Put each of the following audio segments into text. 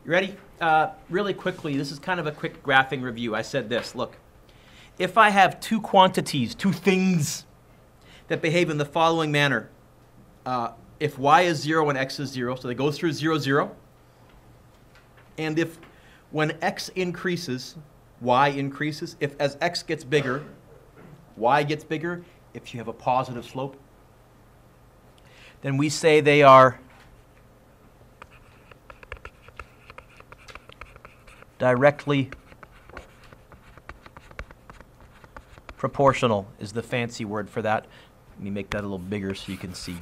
You ready? Really quickly, this is kind of a quick graphing review. I said this, look. If I have two quantities, two things that behave in the following manner, if y is 0 and x is 0, so they go through 0, 0, and if when x increases, y increases, if as x gets bigger, y gets bigger, if you have a positive slope, then we say they are directly proportional is the fancy word for that. Let me make that a little bigger so you can see.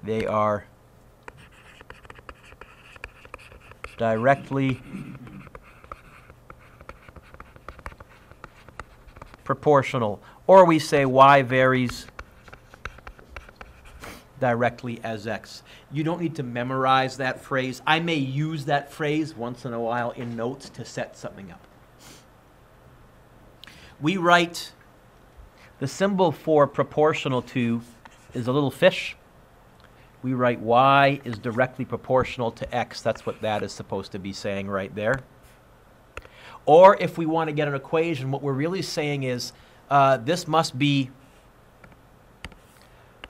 They are directly proportional. Or we say y varies directly as x. You don't need to memorize that phrase. I may use that phrase once in a while in notes to set something up. We write, the symbol for proportional to is a little fish. We write y is directly proportional to x. That's what that is supposed to be saying right there. Or if we want to get an equation, what we're really saying is this must be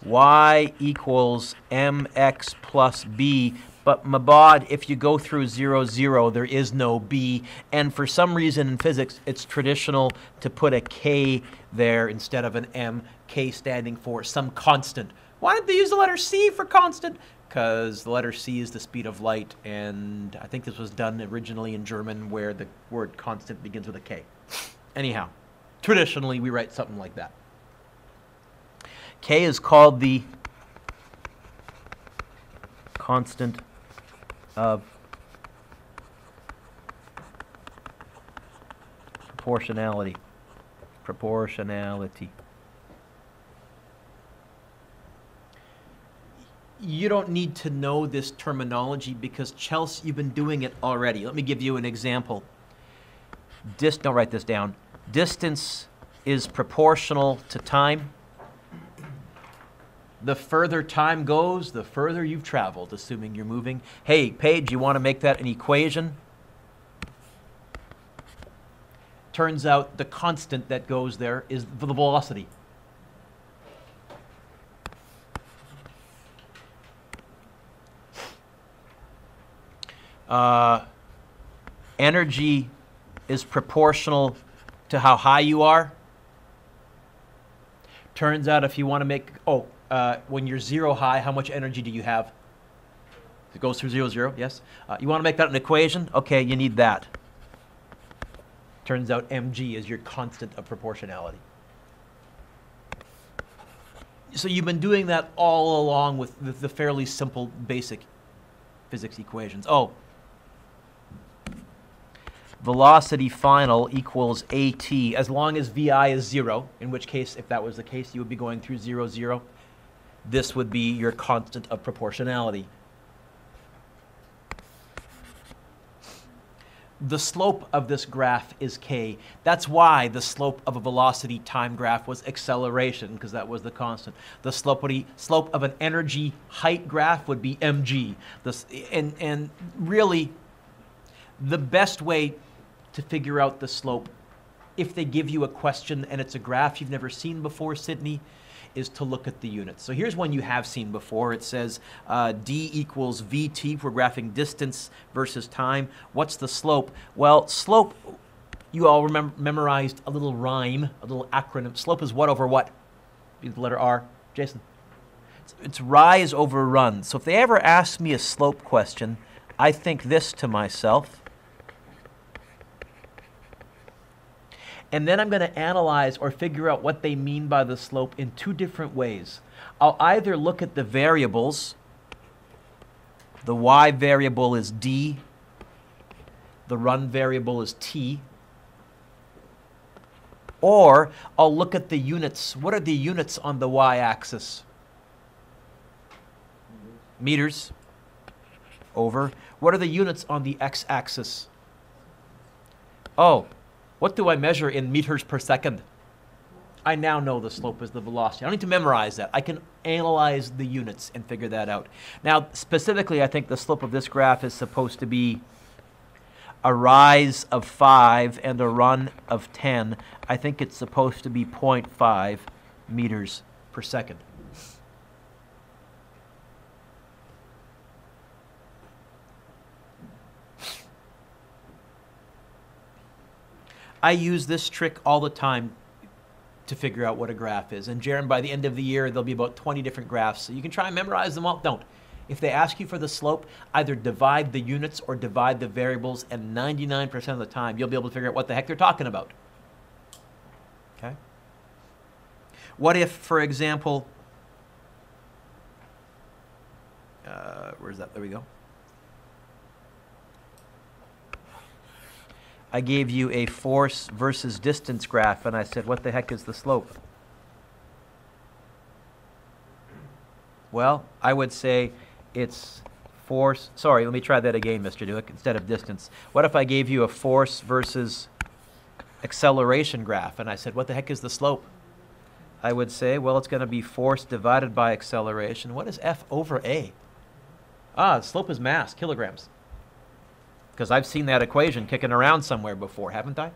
y equals mx plus b. But Mabod, if you go through 0, 0, there is no b. And for some reason in physics, it's traditional to put a k there instead of an m, k standing for some constant. Why did they use the letter c for constant? Because the letter c is the speed of light, and I think this was done originally in German where the word constant begins with a k. Anyhow, traditionally we write something like that. K is called the constant of proportionality. Proportionality. You don't need to know this terminology because, Chelsea, you've been doing it already. Let me give you an example. Don't write this down. Distance is proportional to time. The further time goes, the further you've traveled, assuming you're moving. Hey, Paige, you want to make that an equation? Turns out the constant that goes there is the velocity. Energy is proportional to how high you are. Turns out if you want to make, when you're 0 high, how much energy do you have? It goes through 0, 0, yes? You want to make that an equation? Okay, you need that. Turns out mg is your constant of proportionality. So you've been doing that all along with the fairly simple basic physics equations. Velocity final equals at as long as vi is 0, in which case, if that was the case, you would be going through 0, 0. This would be your constant of proportionality. The slope of this graph is k. That's why the slope of a velocity time graph was acceleration, because that was the constant. The slope of an energy height graph would be mg. And really, the best way to figure out the slope, if they give you a question and it's a graph you've never seen before, Sydney, is to look at the units. So here's one you have seen before. It says d equals vt. We're graphing distance versus time. What's the slope? Well, slope, you all memorized a little rhyme, a little acronym. Slope is what over what? The letter R. Jason? It's rise over run. So if they ever ask me a slope question, I think this to myself. And then I'm going to analyze or figure out what they mean by the slope in two different ways. I'll either look at the variables. The y variable is d. The run variable is t. Or I'll look at the units. What are the units on the y-axis? Meters over. What are the units on the x-axis? What do I measure in meters per second? I now know the slope is the velocity. I don't need to memorize that. I can analyze the units and figure that out. Now, specifically, I think the slope of this graph is supposed to be a rise of 5 and a run of 10. I think it's supposed to be 0.5 meters per second. I use this trick all the time to figure out what a graph is. And Jaron, by the end of the year, there'll be about 20 different graphs. So you can try and memorize them all. Don't. If they ask you for the slope, either divide the units or divide the variables, and 99% of the time, you'll be able to figure out what the heck they're talking about. Okay? What if, for example, where's that? There we go. I gave you a force versus distance graph, and I said, what the heck is the slope? Well, I would say it's force. Sorry, let me try that again, Mr. Duick, instead of distance. What if I gave you a force versus acceleration graph, and I said, what the heck is the slope? I would say, well, it's going to be force divided by acceleration. What is F over A? The slope is mass, kilograms. Because I've seen that equation kicking around somewhere before, haven't I?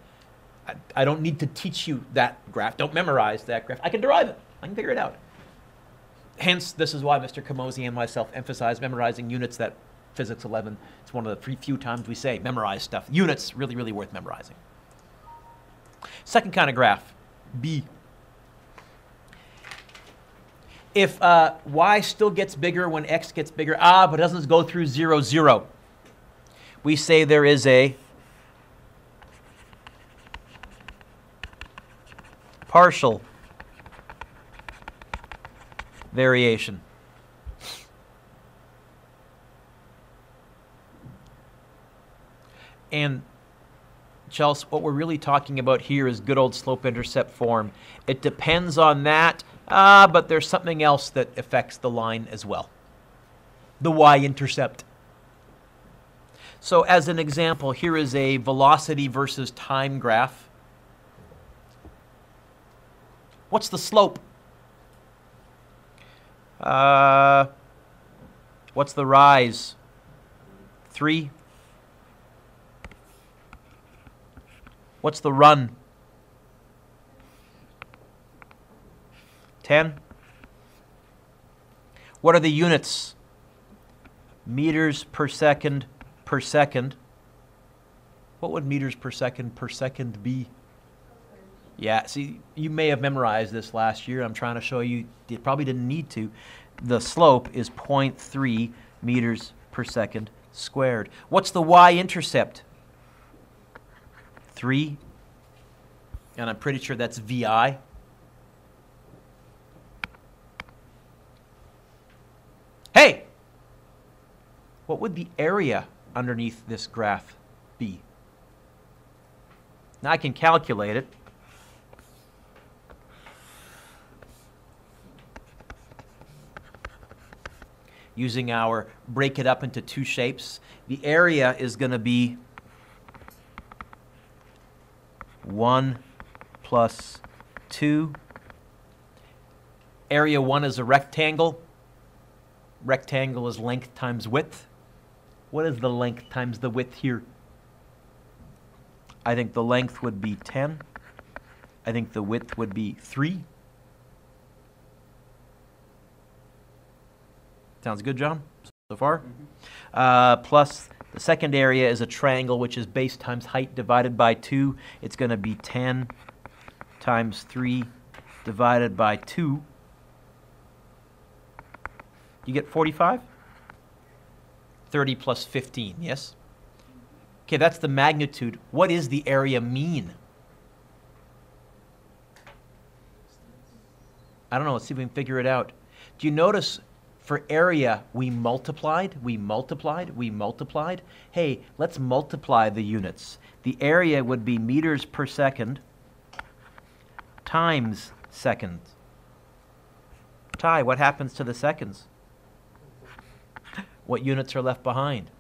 I don't need to teach you that graph. Don't memorize that graph. I can derive it. I can figure it out. Hence, this is why Mr. Kamosi and myself emphasize memorizing units. That Physics 11, it's one of the few times we say memorize stuff. Units, really, really worth memorizing. Second kind of graph, B. If y still gets bigger when x gets bigger, but doesn't go through 0, 0. We say there is a partial variation. And Chelsea, what we're really talking about here is good old slope-intercept form. It depends on that, but there's something else that affects the line as well. The y-intercept. So as an example, here is a velocity versus time graph. What's the slope? What's the rise? 3. What's the run? 10. What are the units? Meters per second per second. What would meters per second be? Yeah, see, you may have memorized this last year. I'm trying to show you, you probably didn't need to. The slope is 0.3 meters per second squared. What's the y-intercept? 3. And I'm pretty sure that's VI. Hey! What would the area underneath this graph be? Now I can calculate it. Using our break it up into two shapes. The area is going to be 1 plus 2. Area 1 is a rectangle. Rectangle is length times width. What is the length times the width here? I think the length would be 10. I think the width would be 3. Sounds good, John, so far? Mm-hmm. Plus, the second area is a triangle, which is base times height divided by 2. It's going to be 10 times 3 divided by 2. You get 45? 30 plus 15, yes? Okay, that's the magnitude. What is the area mean? I don't know. Let's see if we can figure it out. Do you notice for area, we multiplied? Hey, let's multiply the units. The area would be meters per second times seconds. Ty, what happens to the seconds? What units are left behind?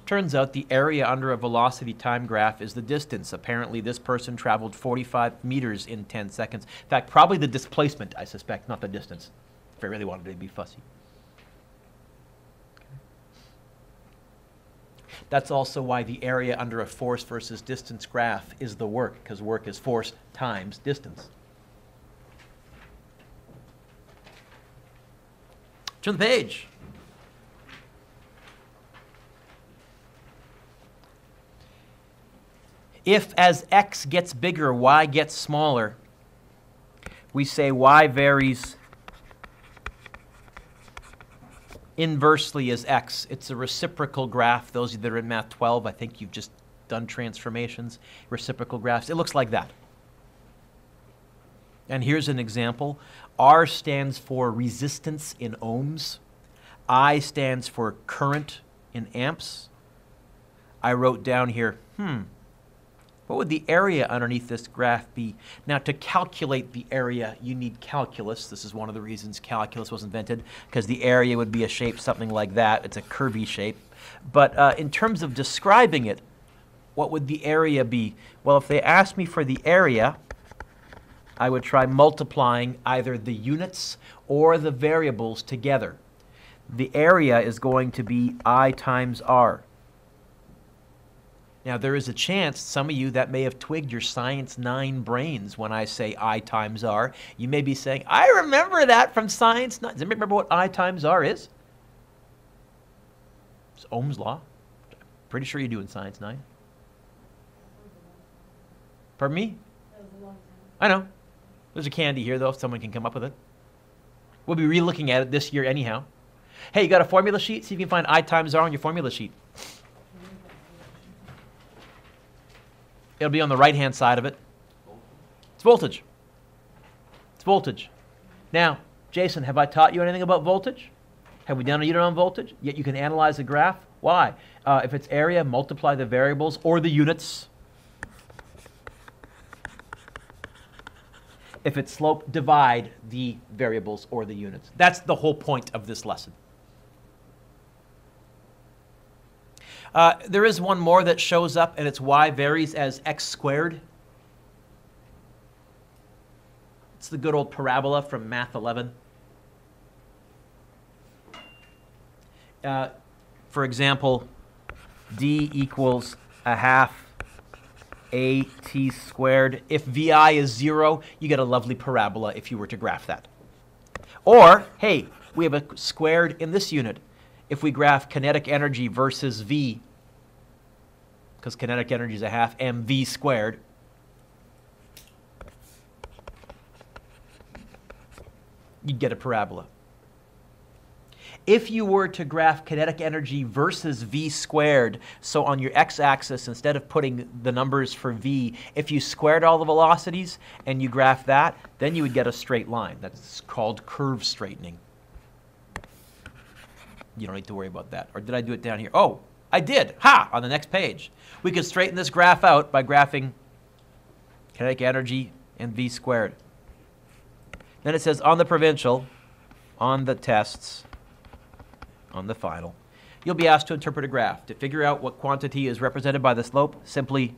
Turns out the area under a velocity time graph is the distance. Apparently, this person traveled 45 meters in 10 seconds. In fact, probably the displacement, I suspect, not the distance, if I really wanted to be fussy. That's also why the area under a force versus distance graph is the work, because work is force times distance. Turn the page. If as x gets bigger, y gets smaller, we say y varies inversely as x. It's a reciprocal graph. Those of you that are in Math 12, I think you've just done transformations, reciprocal graphs. It looks like that. And here's an example. R stands for resistance in ohms. I stands for current in amps. I wrote down here, what would the area underneath this graph be? Now, to calculate the area, you need calculus. This is one of the reasons calculus was invented, because the area would be a shape something like that. It's a curvy shape. But in terms of describing it, what would the area be? Well, if they asked me for the area, I would try multiplying either the units or the variables together. The area is going to be I times R. Now, there is a chance some of you that may have twigged your Science 9 brains when I say I times R. You may be saying, I remember that from Science 9. Does anybody remember what I times R is? It's Ohm's law. Pretty sure you do in Science 9. Pardon me? That was a long time. I know. There's a candy here, though, if someone can come up with it. We'll be re-looking at it this year anyhow. Hey, you got a formula sheet? See if you can find I times R on your formula sheet. It'll be on the right-hand side of it. It's voltage. It's voltage. Now, Jason, have I taught you anything about voltage? Have we done a unit on voltage? Yet you can analyze the graph. Why? If it's area, multiply the variables or the units. If it's slope, divide the variables or the units. That's the whole point of this lesson. There is one more that shows up, and it's y varies as x squared. It's the good old parabola from Math 11. For example, d equals a half at squared. If vi is 0, you get a lovely parabola if you were to graph that. Or, hey, we have a squared in this unit. If we graph kinetic energy versus v, because kinetic energy is a half mv squared, you'd get a parabola. If you were to graph kinetic energy versus v squared, so on your x-axis, instead of putting the numbers for v, if you squared all the velocities and you graph that, then you would get a straight line. That's called curve straightening. You don't need to worry about that. Or did I do it down here? Oh, I did. Ha! On the next page. We could straighten this graph out by graphing kinetic energy and v squared. Then it says on the provincial, on the tests, on the final, you'll be asked to interpret a graph. To figure out what quantity is represented by the slope, simply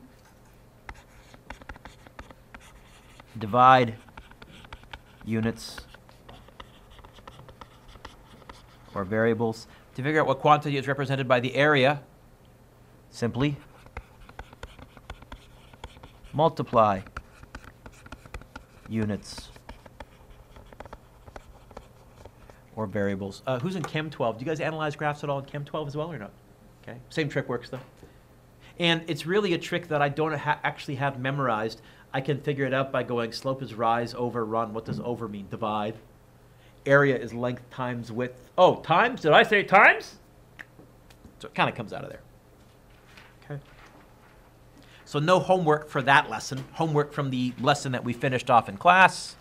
divide units or variables. To figure out what quantity is represented by the area, simply multiply units or variables. Who's in Chem 12? Do you guys analyze graphs at all in Chem 12 as well or not? Okay, same trick works though. And it's really a trick that I don't actually have memorized. I can figure it out by going slope is rise over run. What does over mean? Divide. Area is length times width. Oh, times? Did I say times? So it kind of comes out of there. Okay. So no homework for that lesson. Homework from the lesson that we finished off in class.